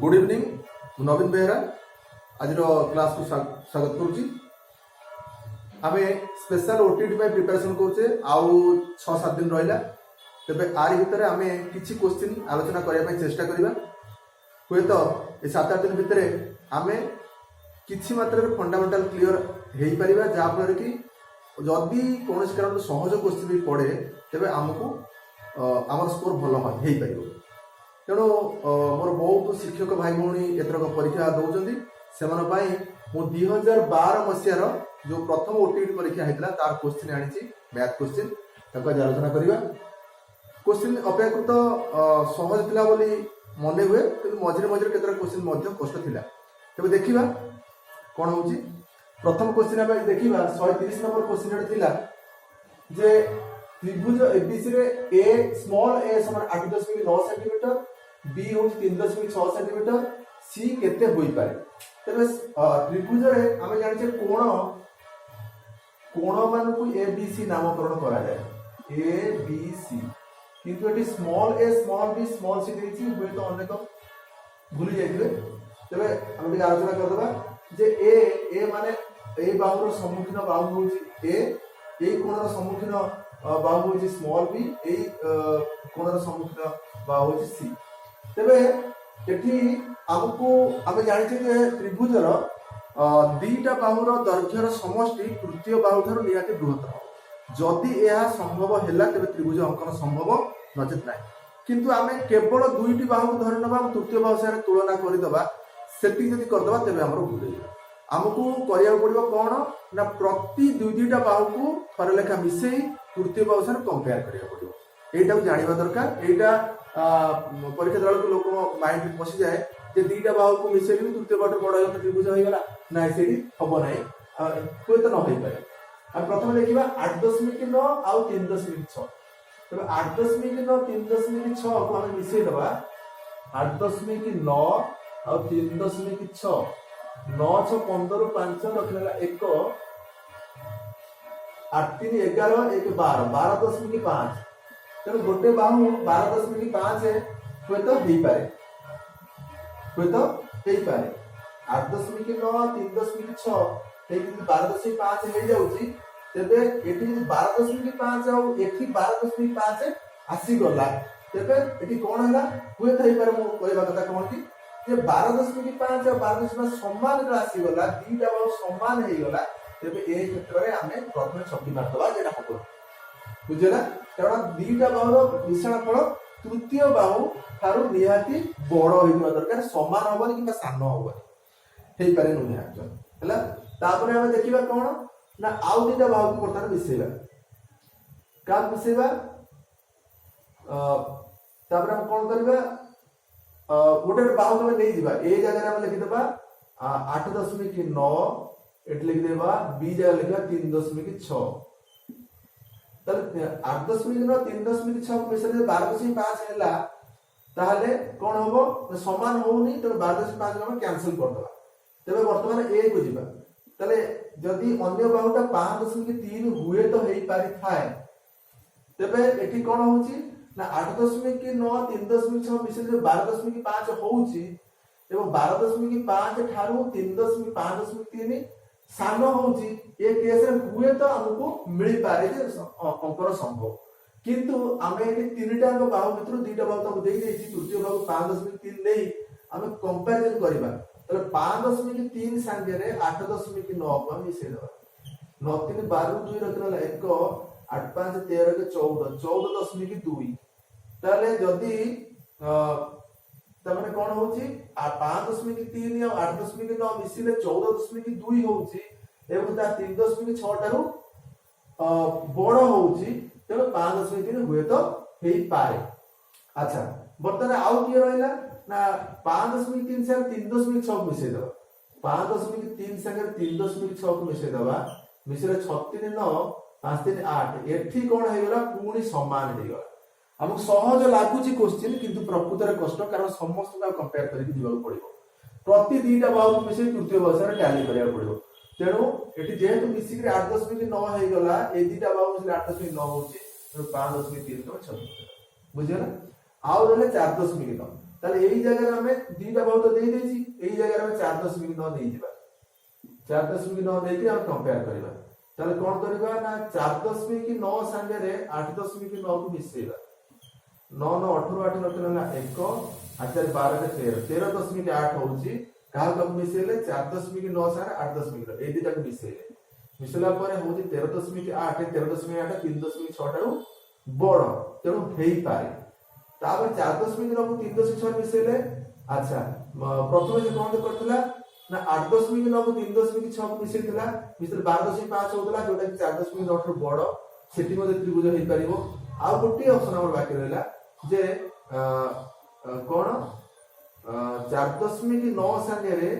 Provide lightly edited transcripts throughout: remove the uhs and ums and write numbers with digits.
Good evening नवीन बेहरा आज class को स्वागत करुच्ची आम स्पेशल ओटीटी प्रिपरेशन करुचे आउ 6-7 दिन रहा तेरे आरी भितर आम किसी क्वेश्चन आलोचना करने चेष्टा करवा हुए तो ये 7-8 दिन भितर आम किसी मात्रा फंडामेंटाल क्लीयर हो पार जहाँफल कि जदि कौन कारण सहज क्वेश्चन भी पड़े तेरे आमको आम स्कोर भल हो पार तेणु मोर बहुत शिक्षक भाई भौणी एथरक परीक्षा दौरान से मु 2012 मसीहार जो प्रथम ओटीटी परीक्षा होता तार क्वेश्चन आनी मैथ क्वेश्चन आज आलोचना करवा क्वेश्चन अपेक्षाकृत सहज थिला बोली मन हुए कि मझे मझे केतरा क्वेश्चन कष्ट थिला तेज देखा कौन हो प्रथम क्वेश्चन आम देखा 130 नंबर क्वेश्चन थिला जे त्रिभुज एबीसी रे ए स्मॉल ए समान 8.9 सेंटीमीटर बी हूँ 3.6 सेंटीमीटर सी केते होई पारे तेरे त्रिभुज रे आमे जानिछे कोण कोण मान को ए बी सी नामकरण करा जाए ए बी सी किंतु एटी स्मॉल ए स्मॉल बी स्मॉल सी देछि होय तो अनेक भूली जाइथिबे तेरे हम आलोचना कर देबा जे ए माने ए बाहुर सम्मुखीन बाहु होछि ए कोणर सम्मुखीन बाहु होछि स्मॉल बी ए कोणर सम्मुखीन बाहु होछि सी तेबे एठी हमको आमे जानिछे जे त्रिभुजर दीटा बाहुर दैर्घ्यर समष्टि तृतीय बाहु ठाରୁ निहाती बृहत्तर जदि यह संभव हैला तेबे त्रिभुज अंकन संभव नचेत नाही किंतु आमे केवल दुईटी बाहु को धरि नबा तृतीय बाहु सारे तुलना करि दबा सेति जदि कर दबा तेबे हमरो भूल जाय हमको करिया पड़िबो कोन ना प्रति दुईटा बाहु को थरे लेखा मिसेई तृतीय बाहु सारे कंपेयर करिया पड़िबो एटा को जानिबा दरकार एटा परीक्षा दल को लोक माइंड में पशि जाए जे दीटा बाहु को मिसेई तृतीय बाहु बड़ हो त्रिभुज हो गला ना सेठी हबो नाही कोई तो न होई पारे हम प्रथम देखिबा 8.9 आउ 3.6 तबे 8.9 3.6 को हम मिसेई दबा 8.9 आउ 3.6 9 6 15 5 रखला 1 8 3 11 1 12 12.5 तेणु गोटे बाहु 12.5 हुए तो हो पारे 8.9 3.6 12.5 हो जाउची तेबे एठी 12.5 आउ एठी 12.5 आसी गला तेबे एठी कोन हैला हुए तो हो पारे मो कहबा कथा कोन कि जे 12.5 और 12.5 समान आसी गला दीटा बाहु समान हे गला तेबे ए क्षेत्र रे हमें प्रथम छक्की मारतबा जेना हबो बुझला कारण दीटा बाहुर मिश्रण फल तृतीय बाहु ठारू निहाती बड़ होइबा दरकार समान होबनी किबा सान होबनी हेई पारे नुहे एक्चुअल हला तापरे हम देखिबा कोन ना आउ दीटा बाहु को परतार मिसेबा का मिसेबा तापरे हम कोन करबा गोटे बाहु तमे नै दिबा ए जगह रे हम लिखि देबा 8.9 एट लिखि देबा बी जगह लिखा 3.6 ताले 8.9 3.6 को मिसरे 12.5 हैला ताहले कोन होबो समान होउनी त 12.5 हम कैंसिल कर दबा तबे वर्तमान ए को जिबा ताले जदी अन्य बाहुटा 5.3 हुए तो हेई पारि थाए तबे एठी कोन होउची ना 8.9 3.6 मिसरे 12.5 होउची एवं 12.5 ठारू 3.5.3 सान होउची ए केस रे हुए तो हमको मिल पारे जे अंकर संभव किंतु आमे एटी तीनटा को बाहु भितर दुईटा बाहु तक देई देछि तृतीय बाहु 5.3 नै आमे कंपैरिजन करबा तले 5.3 संगे रे 8.9 को हम मिसे दबा 9 3 12 2 रखला 1 8 5 13 के 14 14.2 ताले जदी तमने कोन होउची 5.3 और 8.9 मिसिले 14.2 होउची एवं ता 3.6 ठारू बड़ होउची तेणु 5.3 हुए तो हेई पारे अच्छा बर्तमान आउ किए रहिला ना 5.3 से 3.6 मिसे दबा 5.3 संगे 3.6 को मिसे दबा मिसरे 36 9 5 3 8 एठी कोन हे गेला पूरी समान हे गेला हमको सहज लागुची क्वेश्चन किंतु प्रकृत रे कष्ट कारण समस्त का कंपेयर करके दिबाक पड़िबो प्रति दीटा बाहु मिसे तृतीय बाहु सारे टैली करिया पड़िबो तेणु एठी जेहेतु मिसिक रे 8.9 हे गला ए दीटा बाहु मिसे 8.9 होची तो 5.3 तो 26 बुझियो ना आउ रहले 4.9 তাহলে এই জায়গায় আমি দুইটা বহুত দেই দেইছি, এই জায়গায় আমি 4.9 নেই ଯିବା। 4.9 ଦେଇକି ଆମେ কম্পেয়ার କରିବା। তাহলে কোন କରିବା না 4.9 সাঙ্গেরে 8.9 କୁ ମିଶେଇବା। 9 9 18 18 18 ହେଲା 1 8 12 13 13.8 ହଉଛି କାହାକୁ ମିଶେଇଲେ 4.9 ସାଙ୍ଗରେ 8.9 ଏଇ ଦିଟାକୁ ମିଶେଇଲେ ମିଶେଇଲା ପରେ ହଉଛି 13.8 13.8 3.6 ଠାରୁ ବଡ ତେଣୁ ହେଇପାରେ। ତାପରେ 4.9 କୁ 3.6 ମିଶେଇଲେ ଆଚ୍ଛା ପ୍ରଥମେ ଯେ କଣ କରିଥିଲା ନା 8.9 କୁ 3.6 କୁ ମିଶେଇଥିଲା ମିଶେଇଲେ 12.5 ହଉଥିଲା ଯୋଉଟା କି 4.9 ଠାରୁ ବଡ ସେଠି ମଧ୍ୟ ତ୍ରିଭୁଜ ହେଇପାରିବ। ଆଉ ଗୋଟିଏ ଅପସନ ଆମର ବାକି ରହିଲା ଯେ କଣ 4.9 ସାଙ୍ଗରେ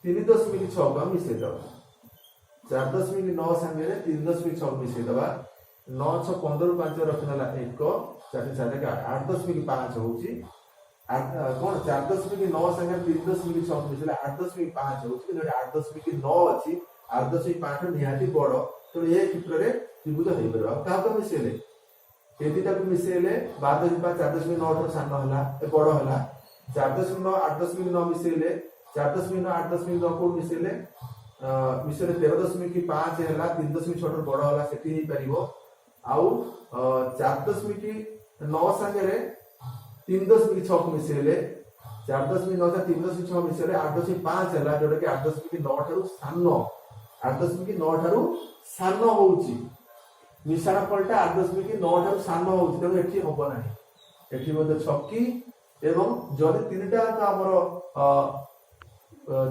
3.6 କୁ ମିଶେଇ ଦବା। 4.9 ସାଙ୍ଗରେ 3.6 କୁ ମିଶେଇ ଦବା। 9 6 15 5 ରଖିଦେଲା 1 4 4 8.5 ହଉଛି କଣ 4.9 ସାଙ୍ଗରେ 3.6 କୁ ମିଶେଇଲେ 8.5 ହଉଛି କିନ୍ତୁ 8.9 ଅଛି 8.5 ନିହାତି ବଡ ତେଣୁ ଏ କ୍ଷେତ୍ରରେ ତ୍ରିଭୁଜ ହେଇପାରିବ। ଆଉ କାହାକୁ ମିଶେଇଲେ ଏ ଦିଟାକୁ ମିଶେଇଲେ 12.5 4.9 ଠାରୁ ସାନ ହେଲା ଏ ବଡ ହେଲା। 4.9 8.9 ମିଶେଇଲେ 4.9 8.9 କୁ ମିଶେଇଲେ ମିଶେଇଲେ 13.5 ହେଲା 3.6 ଠାରୁ ବଡ ହେଲା ସେଠି ହେଇପାରିବ। ଆଉ 4.9 ସାଙ୍ଗରେ 3.6 କୁ ମିଶେଇଲେ 4.9 3.6 ମିଶେଇଲେ 8.5 ହେଲା ଯୋଉଟା କି 8.9 ଠାରୁ ସାନ 8.9 ଠାରୁ ସାନ ହଉଛି ମିଶାଣ ଫଳଟା 8.9 ଠାରୁ ସାନ ହଉଛି ତେଣୁ ଏଠି ହବ ନାହିଁ। ଏଠି ମଧ୍ୟ ଛକି ଏବଂ ଯଦି ତିନିଟା ଆମର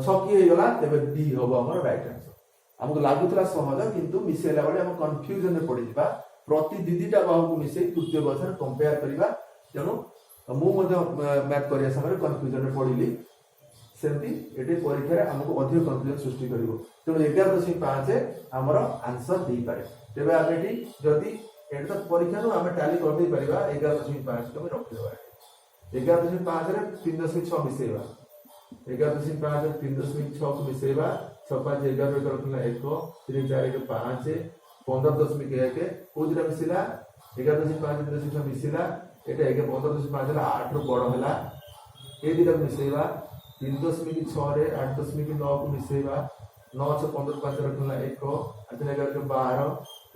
ଛକି ହେଇଗଲା ତେବେ ଡି ହବ ଆମର ରାଇଟ୍ ଆନ୍ସର। ଆମକୁ ଲାଗୁଥିଲା ସହଜ କିନ୍ତୁ ମିଶେଇଲା ବେଳେ ଆମେ କନଫ୍ୟୁଜନରେ ପଡିଯିବା। ପ୍ରତି ଦିଦିଟା ବାହୁକୁ ମିଶେଇ ତୃତୀୟ ଗଛରେ କମ୍ପେୟାର କରିବା ତେଣୁ ମୁଁ ମଧ୍ୟ ମ୍ୟାଥ୍ କରିବା ସମୟରେ କନଫ୍ୟୁଜନରେ ପଡିଲି। ସେମିତି ଏଠି ପରୀକ୍ଷାରେ ଆମକୁ ଅଧିକ କନଫ୍ୟୁଜନ ସୃଷ୍ଟି କରିବ ତେଣୁ 11.5 ଆମର ଆନ୍ସର ଦେଇପାରେ। ତେବେ ଆମେ ଏଠି ଯଦି ଏଠି ତ ପରୀକ୍ଷାରୁ ଆମେ ଟାଲି କରିଦେଇ ପାରିବା 11.5 କୁ ଆମେ ରଖିଦେବା। 11.5 ରେ 3.6 ମିଶେଇବା 11.5 ରେ 3.6 କୁ ମିଶେଇବା 6 5 11 ରଖିଲା 1 3 4 1 5 15.1 କୋଉ ଦିଟା ମିଶିଲା 11.5 3.6 ମିଶିଲା ଏଟା 15.5 ହେଲା 8 ରୁ ବଡ ହେଲା ଏ ଦିଟା ମିଶେଇବା 3.6 ରେ 8.9 କୁ ମିଶେଇବା 9 6 15 5 ରଖିଲା 1 8 11 12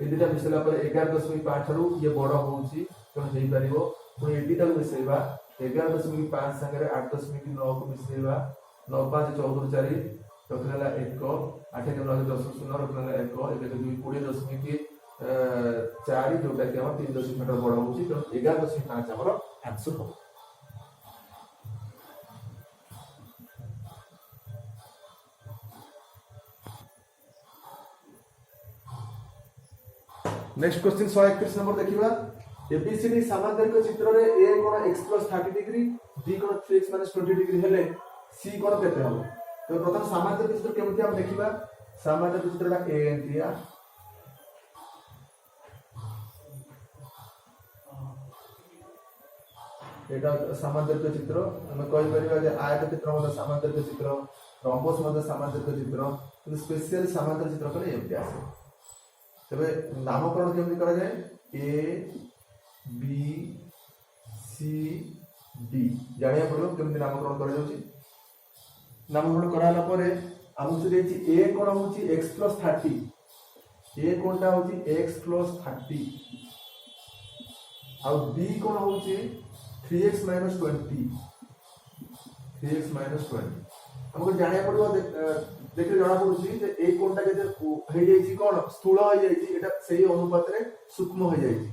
ଏ ଦିଟା ମିଶିଲା ପରେ 11.5 ଠାରୁ ଇଏ ବଡ ହଉଛି ତେଣୁ ହେଇପାରିବ। ପୁଣି ଏ ଦିଟାକୁ ମିଶେଇବା 11.5 ସାଙ୍ଗରେ 8.9 କୁ ମିଶେଇବା 9 5 14 4 ରଖିଲା 1 8 9 10 0 ରଖିଲା 1 1 2 20.4 ଯୋଉଟା କି ଆମର 3.6 ବଡ ହଉଛି ତେଣୁ 11.5 ଆମର ଆନ୍ସର ହବ। नेक्स्ट क्वेश्चन 131 नंबर देखिबा एबीसीडी समांतरिक चित्र रे ए कोण x + 30 डिग्री b कोण 3x - 20 डिग्री हेले c कोण केते हबो। तो प्रथम समांतरिक चित्र केमति हम देखिबा। समांतरिक चित्रटा ए एंटिया एटा समांतरिक चित्र हम कहि परिबा जे आयत चित्र मतलब समांतरिक चित्र रम्बस मतलब समांतरिक चित्र কিন্তু स्पेशल समांतरिक चित्र कले एमति आसे। तबे नामकरण केमति करा जाय ए बी सी डी जानिया पड़ो केमति नामकरण करा जाउची। नामकरण कराला परे हमु से देछि ए कोन होची x + 30 ए कोनटा होची x + 30 आ b कोन होची 3x - 20 3x - 20 हमको जानिया पड़ो देखले जଣା पड़ुची जे ए कोनटा जे हे जाईची कोन स्थूल हो जाईची एटा सही अनुपात रे सूक्ष्म हो जाईची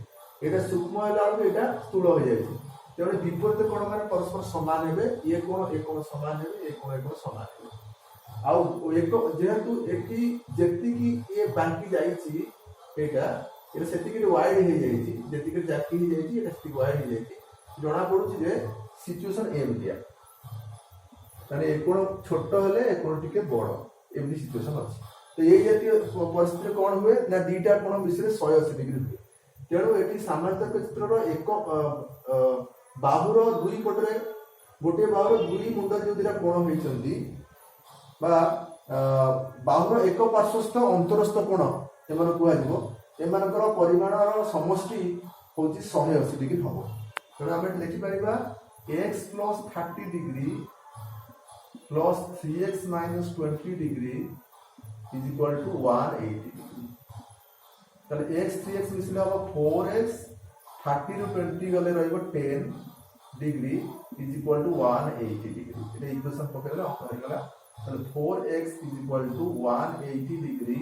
एटा सूक्ष्म होला आलो एटा स्थूल हो जाईची तेने विपरीत कोण माने परस्पर समान हेबे ये कोण समान हेबे ये कोण समान हेबे आ एक जेहेतु एटी जेति की ए बांकी जाईची एटा सेति की वाइड हे जाईची जेति की जाकी हे जाईची एटा सेति वाइड हे जाईची जଣା पड़ुची जे सिचुएशन एमतिया माने एक कोण छोट हेले एक कोण टिके बड़ एमती सिचुएशन अछि। तो ये जातीय परिस्थिति कोन हुए ना दीटा कोण मिश्रे 180 डिग्री हुए तेणु एटी समांतरिक चित्रर एक बाहुर दुई पटरे गोटे बाहुर दुई मुंड जो दिरा कोण होइचंती बा बाहुर एक पार्श्वस्थ अंतरस्थ कोण एमान कुआ जिवो एमानकर परिमाणर समष्टि होची 180 डिग्री हबो। तेणु हम देखि परिबा x plus 30 degree plus 3x minus 20 degree is equal to 180 degree. তাহলে x 3x মিশিলে হবে 4x 30 ରୁ 20 গলে রইব 10 degree is equal to 180 degree. এটা ইকুয়েশন পকাইলে অঙ্ক হয়ে গলা। তাহলে 4x is equal to 180 degree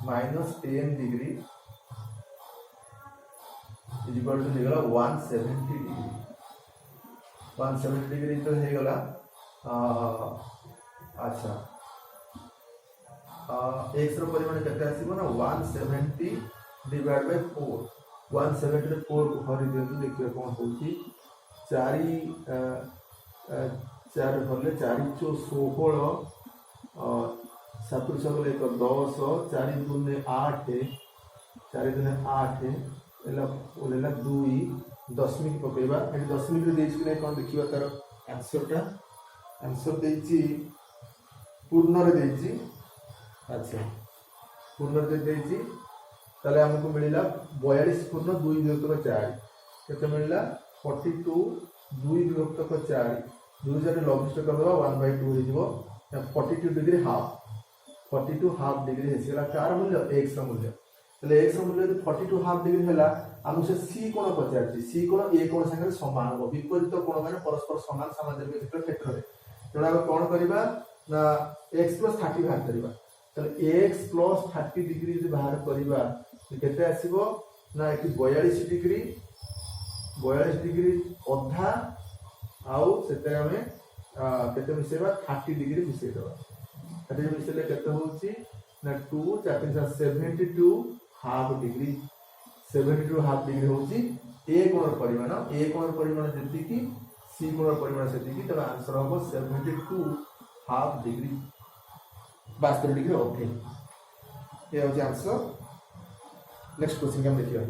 minus 10 degree is equal to হয়ে গলা 170 ডিগ্রি। 170 ডিগ্রি তো হয়ে গলা আচ্ছা x ର ପରିମାଣ କେତେ ଆସିବ ନା 170 divided by 4 170 ରେ 4 କୁ ହରି ଦିଅନ୍ତୁ ଦେଖିବା କଣ ହଉଛି 4 ଭଲେ 4 ଚो 16 7 ସଗଲେ 10 4 ଗୁଣେ 8 4 ଗୁଣେ 8 ଏଲା ଓଲେଲା 2 ଦଶମିକ ପକେଇବା ଏଠି ଦଶମିକ ରେ ଦେଇଛି କି କଣ ଦେଖିବା ତାର आंसर देछि पूर्ण रे देछि। अच्छा पूर्ण रे देछि ताले हमको मिलिला 42 पूर्ण 2 विभक्त 4 केते मिलिला 42 2 विभक्त 4 2 जरे लघुष्ठ कर देबा 1/2 हो जिवो 42 डिग्री हाफ 42 हाफ डिग्री हेसिला कार मूल्य x ର मूल्य तले x ର मूल्य 42 हाफ डिग्री होला हमको से c कोण पचारछि c कोण a कोण संगे समान हो विपरीत कोण माने परस्पर समान सामान्तरिक क्षेत्र रे तेणु आम कौन करवा ना x plus 30 बाहर करवा x plus 30 डिग्री जो बाहर करवा केते आसीबो ना एटी 42 डिग्री अधा आउ सेते हमें केते मिसेबा 30 डिग्री मिसे देबा 30 मिसेले केते होची ना 2 4 72 हाफ डिग्री 72 हाफ डिग्री होची a कोण परिमाण जति की c कोण परिमाण सेति तब आंसर हो 72 हाफ डिग्री 72 डिग्री ओके ये हो आंसर। नेक्स्ट क्वेश्चन हम देखिए।